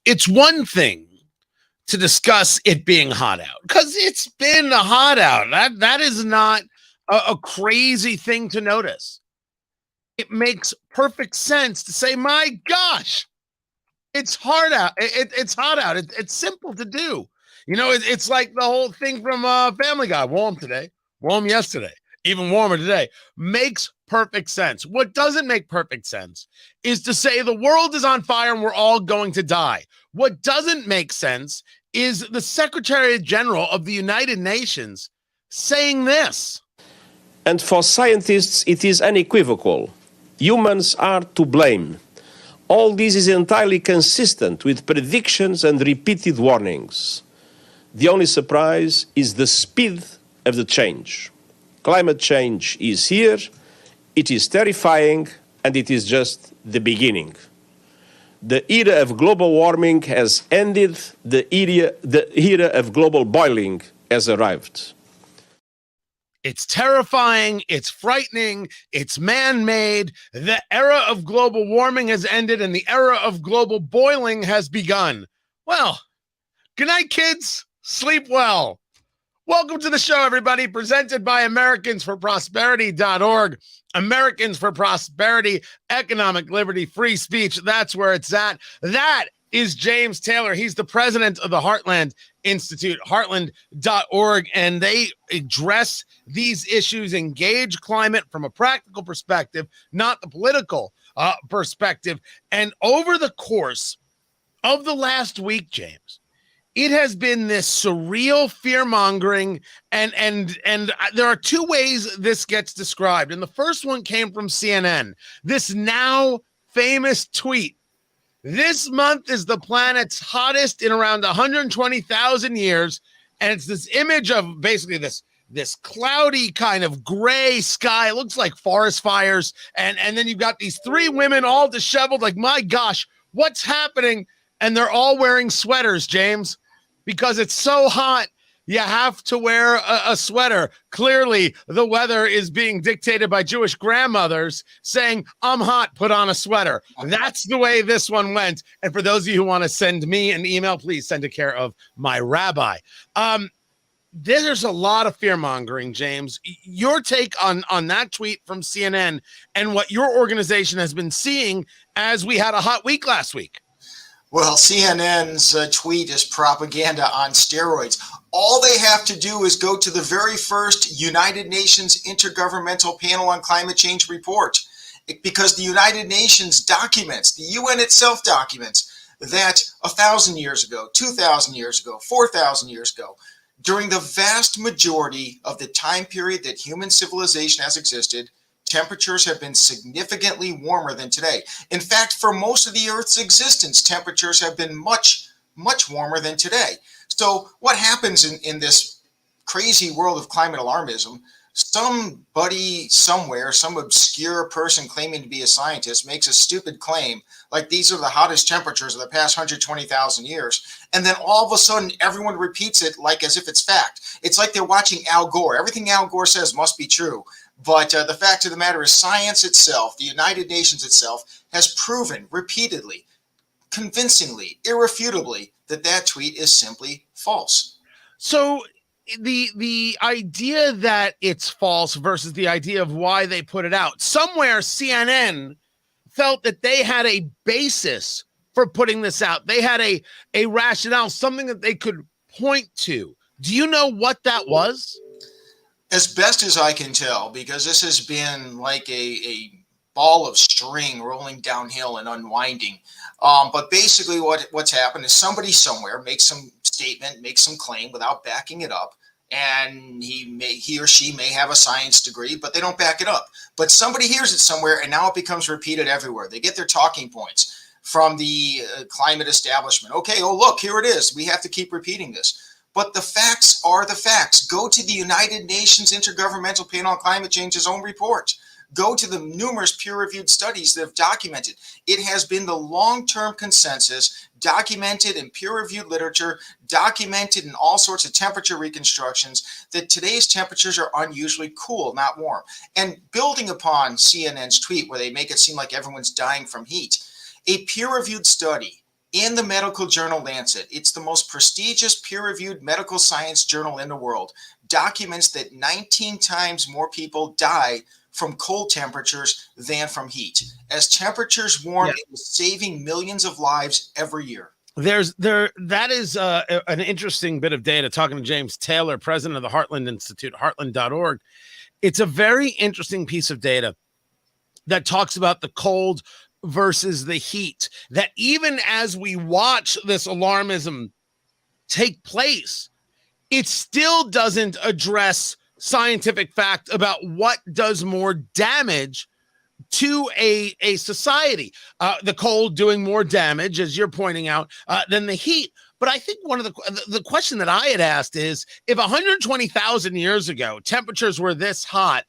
it's one thing to discuss it being hot out because it's been hot out. That is not a crazy thing to notice. It makes perfect sense to say, my gosh, it's hard out. It's hot out. It's simple to do. It's like the whole thing from Family Guy. Warm today, warm yesterday, even warmer today. Makes perfect sense. What doesn't make perfect sense is to say the world is on fire and we're all going to die. What doesn't make sense is the Secretary General of the United Nations saying this. And for scientists, it is unequivocal. Humans are to blame. All this is entirely consistent with predictions and repeated warnings. The only surprise is the speed of the change. Climate change is here, it is terrifying, and it is just the beginning. The era of global warming has ended, the era of global boiling has arrived. It's terrifying, it's frightening, it's man-made. The era of global warming has ended and the era of global boiling has begun. Well, good night, kids. Sleep well. Welcome to the show, everybody, presented by AmericansForProsperity.org. Americans for Prosperity, Economic Liberty, Free Speech. That's where it's at. That is James Taylor. He's the president of the Heartland Institute, heartland.org, and they address these issues, engage climate from a practical perspective, not the political perspective. And over the course of the last week, James, it has been this surreal fear-mongering, and there are two ways this gets described. And the first one came from CNN, this now famous tweet. This month is the planet's hottest in around 120,000 years, and it's this image of basically this cloudy kind of gray sky. It looks like forest fires, and then you've got these three women all disheveled, like, my gosh, what's happening? And they're all wearing sweaters, James, because it's so hot. You have to wear a sweater. Clearly, the weather is being dictated by Jewish grandmothers saying, I'm hot, put on a sweater. That's the way this one went. And for those of you who want to send me an email, please send it care of my rabbi. There's a lot of fear-mongering, James. Your take on that tweet from CNN and what your organization has been seeing as we had a hot week last week. Well, CNN's tweet is propaganda on steroids. All they have to do is go to the very first United Nations Intergovernmental Panel on Climate Change report, because the United Nations documents, the UN itself documents, that 1,000 years ago, 2,000 years ago, 4,000 years ago, during the vast majority of the time period that human civilization has existed, temperatures have been significantly warmer than today. In fact, for most of the Earth's existence, temperatures have been much, much warmer than today. So what happens in this crazy world of climate alarmism? Somebody somewhere, some obscure person claiming to be a scientist makes a stupid claim like these are the hottest temperatures of the past 120,000 years. And then all of a sudden, everyone repeats it like as if it's fact. It's like they're watching Al Gore. Everything Al Gore says must be true. But the fact of the matter is science itself, the United Nations itself, has proven repeatedly, convincingly, irrefutably, that tweet is simply false. So the idea that it's false versus the idea of why they put it out, somewhere CNN felt that they had a basis for putting this out. They had a rationale, something that they could point to. Do you know what that was? As best as I can tell, because this has been like a ball of string rolling downhill and unwinding. But basically what's happened is somebody somewhere makes some statement, makes some claim without backing it up. And he or she may have a science degree, but they don't back it up. But somebody hears it somewhere, and now it becomes repeated everywhere. They get their talking points from the climate establishment. Okay, oh, look, here it is. We have to keep repeating this. But the facts are the facts. Go to the United Nations Intergovernmental Panel on Climate Change's own report. Go to the numerous peer-reviewed studies that have documented. It has been the long-term consensus, documented in peer-reviewed literature, documented in all sorts of temperature reconstructions, that today's temperatures are unusually cool, not warm. And building upon CNN's tweet where they make it seem like everyone's dying from heat, a peer-reviewed study in the medical journal Lancet. It's the most prestigious peer-reviewed medical science journal in the world. Documents that 19 times more people die from cold temperatures than from heat. As temperatures warm, it is saving millions of lives every year. That is an interesting bit of data. Talking to James Taylor, president of the Heartland Institute, heartland.org. It's a very interesting piece of data that talks about the cold versus the heat, that even as we watch this alarmism take place, it still doesn't address scientific fact about what does more damage to a society. The cold doing more damage, as you're pointing out, than the heat. But I think one of the question that I had asked is, if 120,000 years ago temperatures were this hot,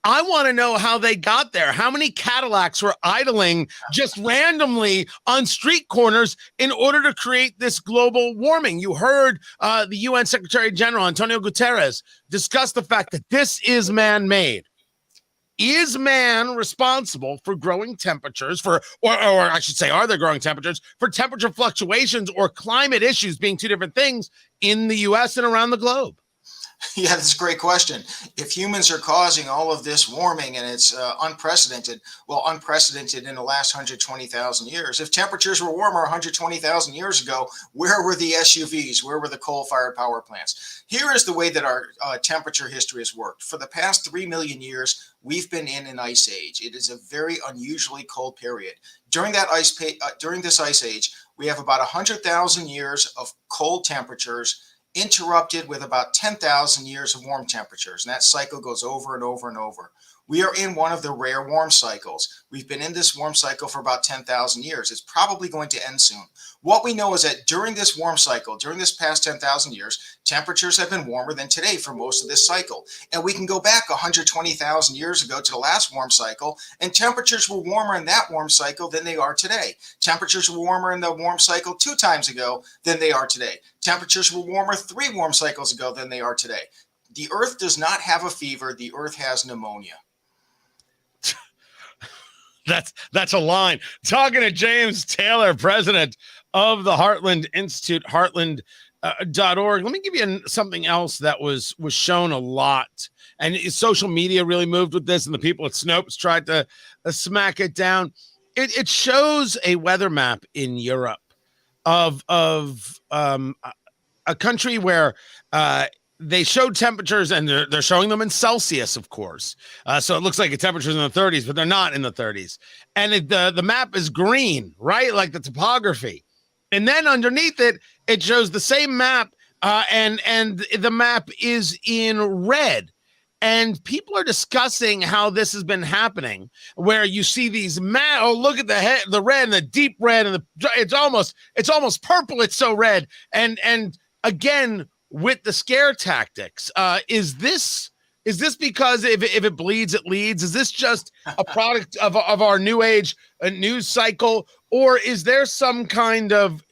I want to know how they got there. How many Cadillacs were idling just randomly on street corners in order to create this global warming? You heard the UN Secretary General, Antonio Guterres, discuss the fact that this is man-made. Is man responsible for growing temperatures, or I should say, are there growing temperatures, for temperature fluctuations or climate issues being two different things in the U.S. and around the globe? Yeah, that's a great question. If humans are causing all of this warming and it's unprecedented in the last 120,000 years. If temperatures were warmer 120,000 years ago, where were the SUVs? Where were the coal-fired power plants? Here is the way that our temperature history has worked. For the past 3 million years, we've been in an ice age. It is a very unusually cold period. During this ice age, we have about 100,000 years of cold temperatures, interrupted with about 10,000 years of warm temperatures. And that cycle goes over and over and over. We are in one of the rare warm cycles. We've been in this warm cycle for about 10,000 years. It's probably going to end soon. What we know is that during this warm cycle, during this past 10,000 years, temperatures have been warmer than today for most of this cycle. And we can go back 120,000 years ago to the last warm cycle, and temperatures were warmer in that warm cycle than they are today. Temperatures were warmer in the warm cycle 2 times ago than they are today. Temperatures were warmer 3 warm cycles ago than they are today. The Earth does not have a fever. The Earth has pneumonia. That's a line. Talking to James Taylor, president of the Heartland Institute, heartland.org. Let me give you something else that was shown a lot. And social media really moved with this, and the people at Snopes tried to smack it down. It shows a weather map in Europe of a country where they showed temperatures, and they're showing them in Celsius, of course. So it looks like the temperatures in the 30s, but they're not in the 30s. And the map is green, right? Like the topography. And then underneath it, it shows the same map, and the map is in red. And people are discussing how this has been happening, where you see these look at the red and the deep red, and it's almost purple. It's so red. And again, with the scare tactics, is this because if it bleeds, it leads? Is this just a product of our new age news cycle, or is there some kind of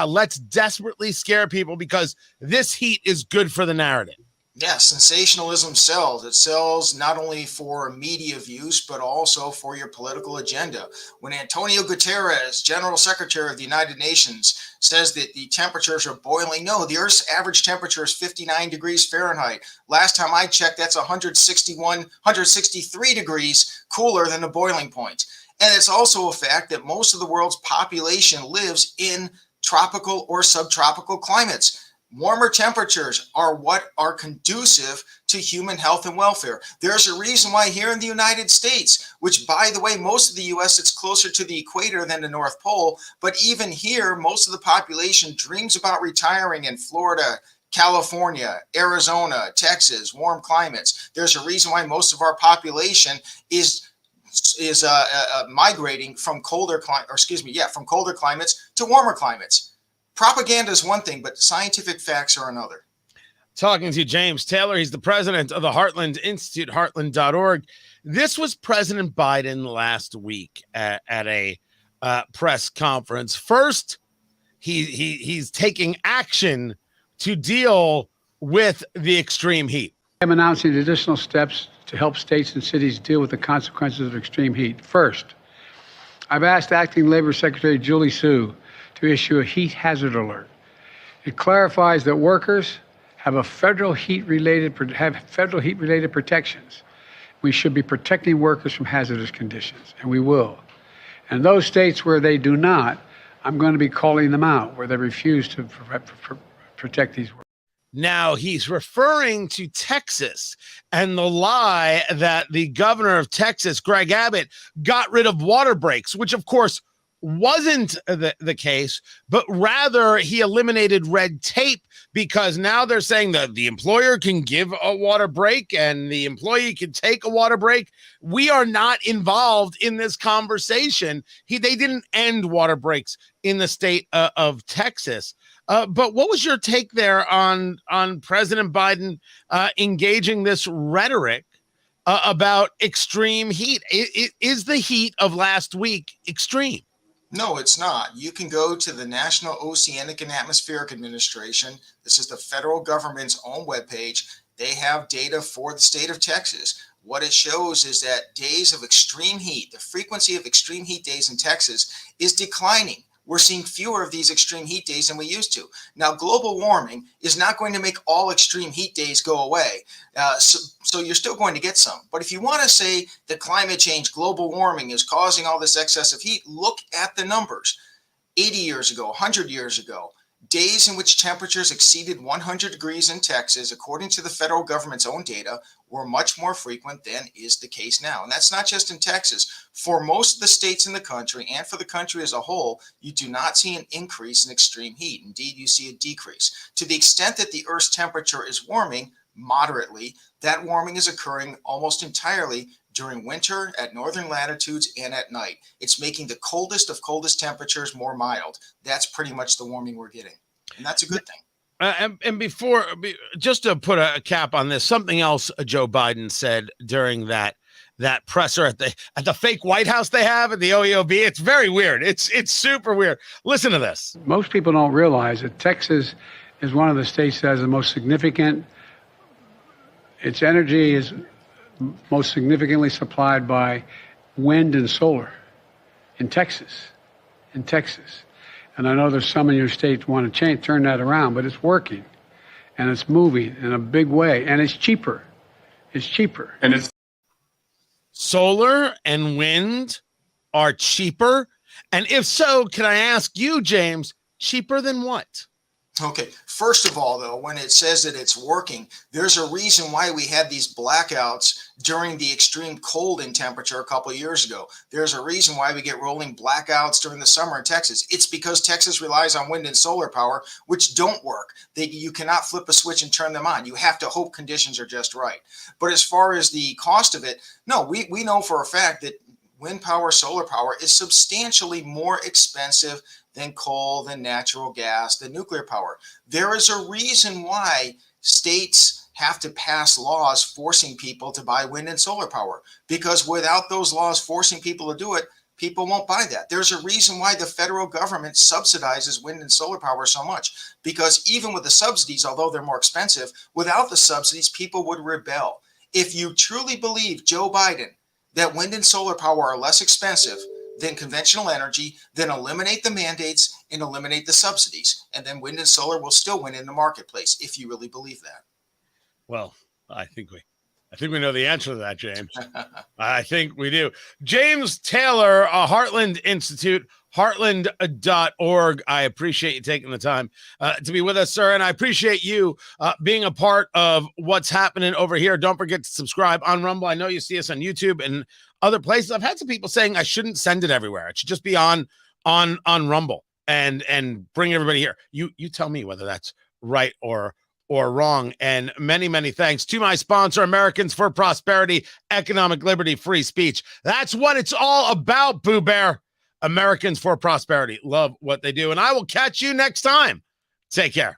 let's desperately scare people because this heat is good for the narrative? Yeah, sensationalism sells. It sells not only for media views, but also for your political agenda. When Antonio Guterres, General Secretary of the United Nations, says that the temperatures are boiling, no, the Earth's average temperature is 59 degrees Fahrenheit. Last time I checked, that's 163 degrees cooler than the boiling point. And it's also a fact that most of the world's population lives in tropical or subtropical climates. Warmer temperatures are what are conducive to human health and welfare. There's a reason why here in the United States, which, by the way, most of the U.S., it's closer to the equator than the North Pole, but even here, most of the population dreams about retiring in Florida, California, Arizona, Texas, warm climates. There's a reason why most of our population is migrating from colder climates to warmer climates. Propaganda is one thing, but scientific facts are another. Talking to James Taylor. He's the president of the Heartland Institute, heartland.org. This was President Biden last week at a press conference. First, he's taking action to deal with the extreme heat. I'm announcing additional steps to help states and cities deal with the consequences of extreme heat. First, I've asked Acting Labor Secretary Julie Su to issue a heat hazard alert. It clarifies that workers have federal heat-related protections. We should be protecting workers from hazardous conditions, and we will. And those states where they do not, I'm going to be calling them out, where they refuse to protect these workers. Now, he's referring to Texas and the lie that the governor of Texas, Greg Abbott, got rid of water breaks, which, of course, wasn't the case, but rather he eliminated red tape, because now they're saying that the employer can give a water break and the employee can take a water break. We are not involved in this conversation. They didn't end water breaks in the state of Texas. But what was your take there on President Biden engaging this rhetoric about extreme heat? Is the heat of last week extreme? No, it's not. You can go to the National Oceanic and Atmospheric Administration. This is the federal government's own webpage. They have data for the state of Texas. What it shows is that days of extreme heat, the frequency of extreme heat days in Texas is declining. We're seeing fewer of these extreme heat days than we used to. Now, global warming is not going to make all extreme heat days go away. So you're still going to get some. But if you want to say that climate change, global warming is causing all this excessive heat, look at the numbers. 80 years ago, 100 years ago, days in which temperatures exceeded 100 degrees in Texas, according to the federal government's own data, were much more frequent than is the case now. And that's not just in Texas. For most of the states in the country and for the country as a whole, you do not see an increase in extreme heat. Indeed, you see a decrease. To the extent that the Earth's temperature is warming moderately, that warming is occurring almost entirely during winter at northern latitudes and at night. It's making the coldest of coldest temperatures more mild. That's pretty much the warming we're getting. And that's a good thing. And before, just to put a cap on this, something else Joe Biden said during that presser at the fake White House they have at the OEOB. It's very weird. It's super weird. Listen to this. Most people don't realize that Texas is one of the states that has the most significant, its energy is most significantly supplied by wind and solar in Texas. And I know there's some in your state that want to turn that around, but it's working and it's moving in a big way, and it's cheaper. And it's solar and wind are cheaper. And if so, can I ask you, James, cheaper than what? Okay, first of all, though, when it says that it's working, there's a reason why we had these blackouts during the extreme cold in temperature a couple of years ago. There's a reason why we get rolling blackouts during the summer in Texas. It's because Texas relies on wind and solar power, which don't work. You cannot flip a switch and turn them on. You have to hope conditions are just right. But as far as the cost of it, no, we know for a fact that wind power, solar power is substantially more expensive than coal, than natural gas, than nuclear power. There is a reason why states have to pass laws forcing people to buy wind and solar power, because without those laws forcing people to do it, people won't buy that. There's a reason why the federal government subsidizes wind and solar power so much, because even with the subsidies, although they're more expensive, without the subsidies, people would rebel. If you truly believe, Joe Biden, that wind and solar power are less expensive than conventional energy, then eliminate the mandates and eliminate the subsidies. And then wind and solar will still win in the marketplace, if you really believe that. Well, I think we know the answer to that, James. I think we do. James Taylor, Heartland Institute, heartland.org. I appreciate you taking the time to be with us, sir. And I appreciate you being a part of what's happening over here. Don't forget to subscribe on Rumble. I know you see us on YouTube and other places. I've had some people saying I shouldn't send it everywhere. It should just be on Rumble and bring everybody here. You tell me whether that's right or wrong. And many, many thanks to my sponsor, Americans for Prosperity, Economic Liberty, Free Speech. That's what it's all about, Boo Bear. Americans for Prosperity. Love what they do. And I will catch you next time. Take care.